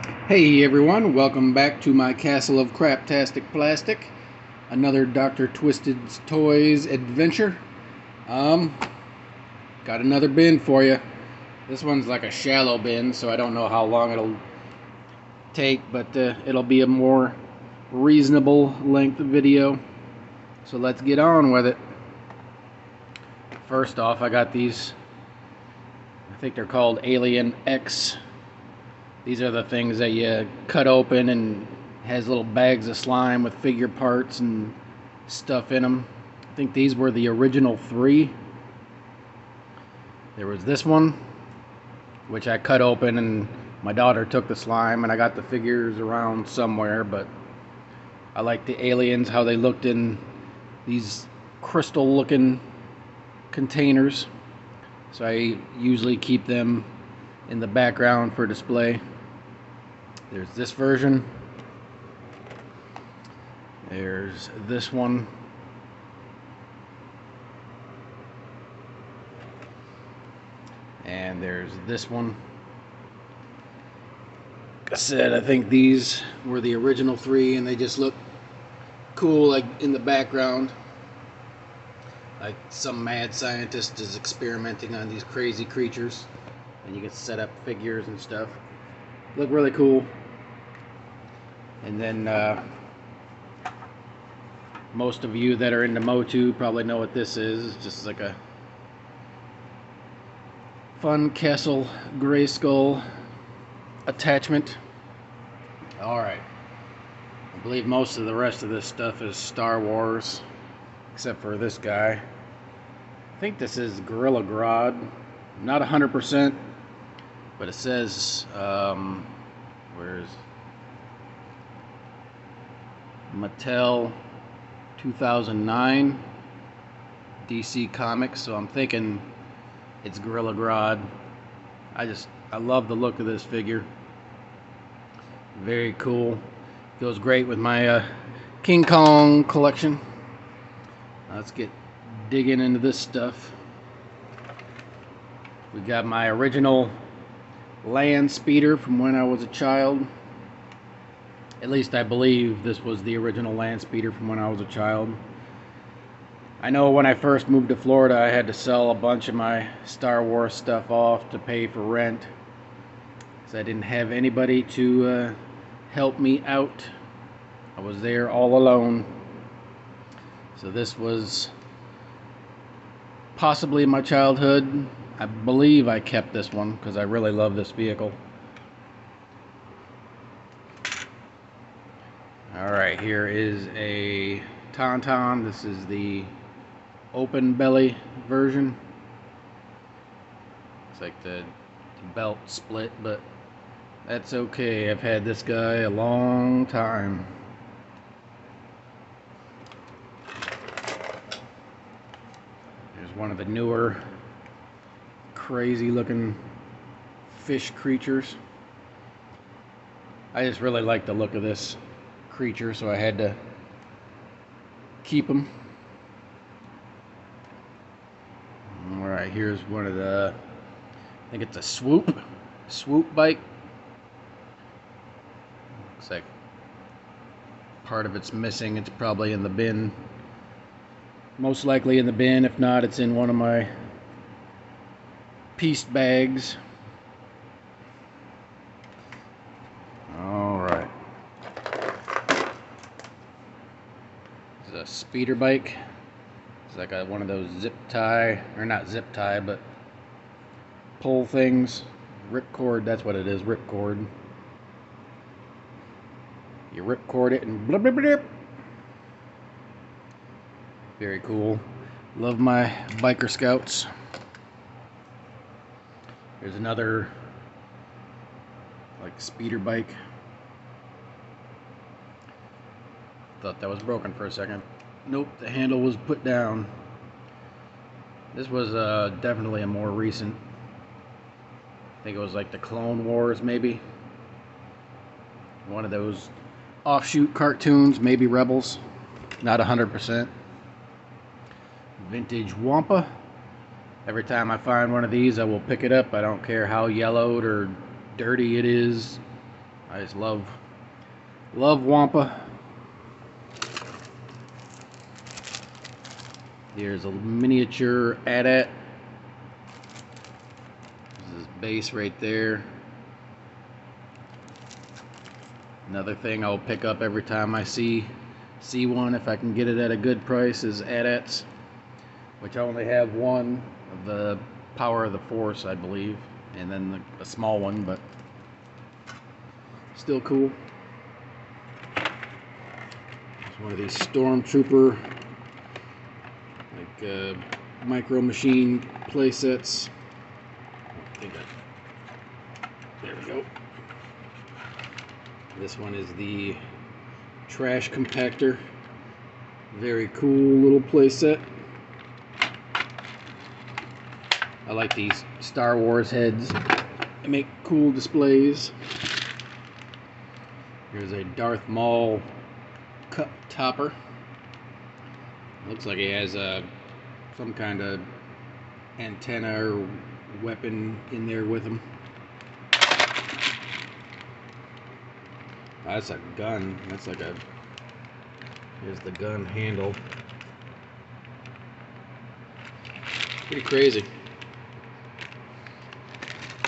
Hey everyone, welcome back to my Castle of Craptastic Plastic. Another Dr. Twisted's Toys adventure. Um, Got another bin for you. This one's like a shallow bin, so I don't know how long it'll take, but it'll be a more reasonable length video. So let's get on with it. First off, I got these, I think they're called Alien X. These are the things that you cut open and has little bags of slime with figure parts and stuff in them. I think these were the original three. There was this one, which I cut open and my daughter took the slime and I got the figures around somewhere, but I like the aliens, how they looked in these crystal looking containers. So I usually keep them in the background for display. There's this version. There's this one. And there's this one. Like I said, I think these were the original three and they just look cool like in the background. Like some mad scientist is experimenting on these crazy creatures and you can set up figures and stuff. Look really cool. And then most of you that are into Motu probably know what this is. It's just like a fun Castle Grayskull attachment. Alright. I believe most of the rest of this stuff is Star Wars, except for this guy. I think this is Gorilla Grodd. Not 100%, but it says, where's Mattel 2009 DC Comics, so I'm thinking it's Gorilla Grodd. I love the look of this figure. Very cool. Goes great with my King Kong collection. Let's get digging into this stuff. We got my original Land Speeder from when I was a child. At least I believe this was the original Land Speeder from when I was a child. I know when I first moved to Florida, I had to sell a bunch of my Star Wars stuff off to pay for rent, because I didn't have anybody to help me out. I was there all alone. So this was possibly my childhood. I believe I kept this one because I really love this vehicle. Alright, here is a Tauntaun. This is the open belly version. Looks like the belt split, but that's okay. I've had this guy a long time. There's one of the newer crazy looking fish creatures. I just really like the look of this creature, so I had to keep him. Alright, here's one of the, I think it's a swoop bike. Looks like part of it's missing. It's probably in the bin. Most likely in the bin. If not, it's in one of my pieced bags. Alright. It's a speeder bike. It's like one of those zip tie, or not zip tie, but pull things. Ripcord, that's what it is, ripcord. You ripcord it and blip blip blip. Very cool. Love my biker scouts. Here's another like speeder bike. Thought that was broken for a second. Nope, the handle was put down. This was definitely a more recent. I think it was like the Clone Wars, maybe. One of those offshoot cartoons, maybe Rebels. Not 100%. Vintage Wampa. Every time I find one of these, I will pick it up. I don't care how yellowed or dirty it is. I just love Wampa. Here's a miniature AT-AT. This is base right there. Another thing I'll pick up every time I see one, if I can get it at a good price, is AT-ATs, which I only have one of the Power of the Force, I believe, and then a small one, but still cool. It's one of these Stormtrooper Micro Machine play sets. There we go. This one is the Trash Compactor. Very cool little play set. I like these Star Wars heads. They make cool displays. Here's a Darth Maul cup topper. Looks like he has some kind of antenna or weapon in there with him. That's a gun. That's like a... Here's the gun handle. Pretty crazy.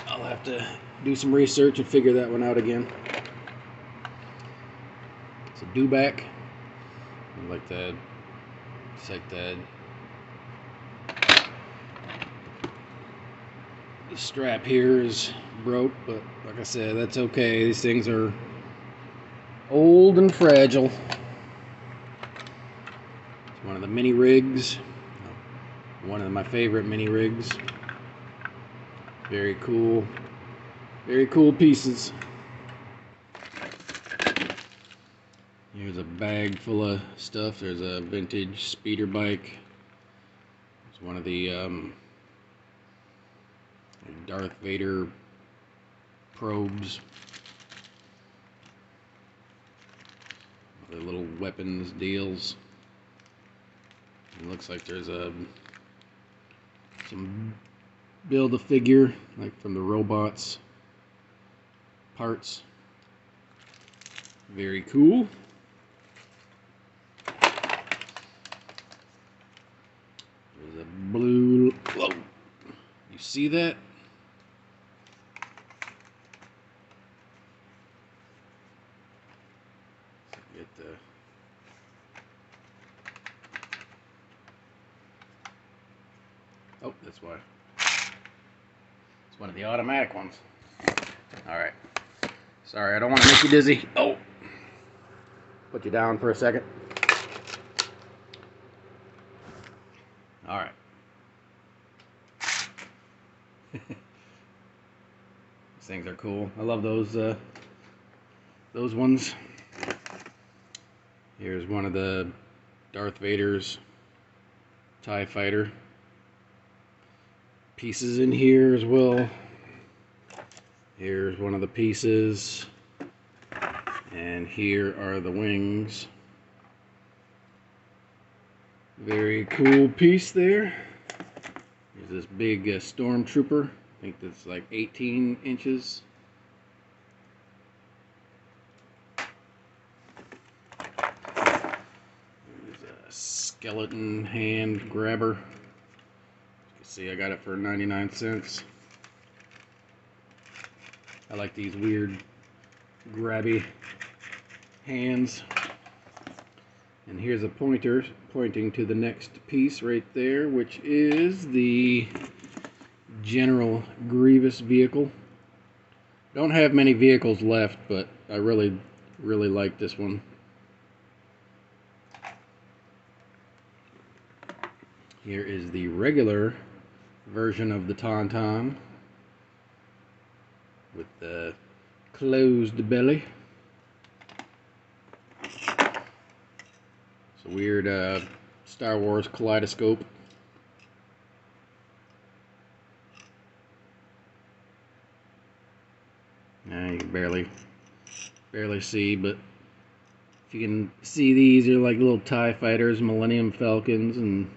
I'll have to do some research and figure that one out again. It's a dewback. Like that. It's like that. The strap here is broke, but like I said, that's okay. These things are old and fragile. It's one of the mini rigs. One of my favorite mini rigs. Very cool. Very cool pieces. Here's a bag full of stuff. There's a vintage speeder bike. It's one of the Darth Vader probes. The little weapons deals. It looks like there's some build-a-figure, like from the robots parts. Very cool. There's a blue... Whoa! You see that? Get the... Oh, that's why. It's one of the automatic ones. Alright. Sorry, I don't want to make you dizzy. Oh! Put you down for a second. Alright. These things are cool. I love those ones. Here's one of the Darth Vader's TIE Fighter pieces in here as well. Here's one of the pieces, and here are the wings. Very cool piece there. There's this big Stormtrooper. I think that's like 18 inches. There's a skeleton hand grabber. You can see I got it for 99 cents. I like these weird grabby hands. And here's a pointer pointing to the next piece right there, which is the General Grievous vehicle. Don't have many vehicles left, but I really like this one. Here is the regular version of the Tauntaun with the closed belly. It's a weird Star Wars kaleidoscope. You can barely see, but if you can see, these are like little TIE fighters, Millennium Falcons, and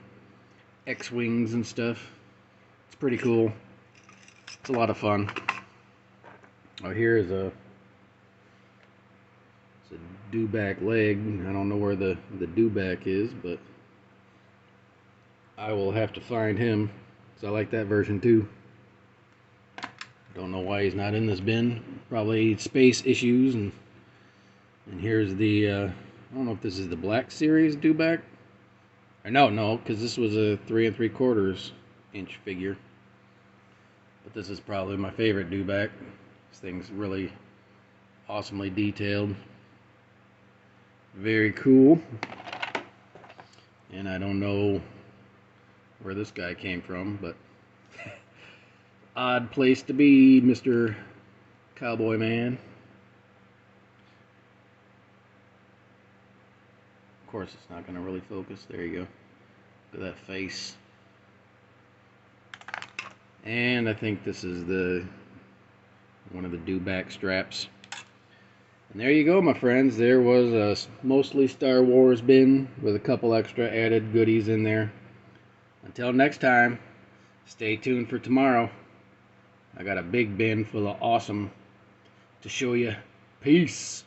X-Wings and stuff. It's pretty cool. It's a lot of fun. Oh, here is a It's a dewback leg. I don't know where the dewback is, but I will have to find him, because I like that version too. Don't know why he's not in this bin. Probably space issues. And here's the I don't know if this is the Black Series dewback. Or no, because this was a 3 3/4 inch figure. But this is probably my favorite dewback. This thing's really awesomely detailed. Very cool. And I don't know where this guy came from, but odd place to be, Mr. Cowboy Man. Of course, it's not going to really focus. There you go. Look at that face. And I think this is one of the dewback straps. And there you go, my friends. There was a mostly Star Wars bin with a couple extra added goodies in there. Until next time, stay tuned for tomorrow. I got a big bin full of awesome to show you. Peace.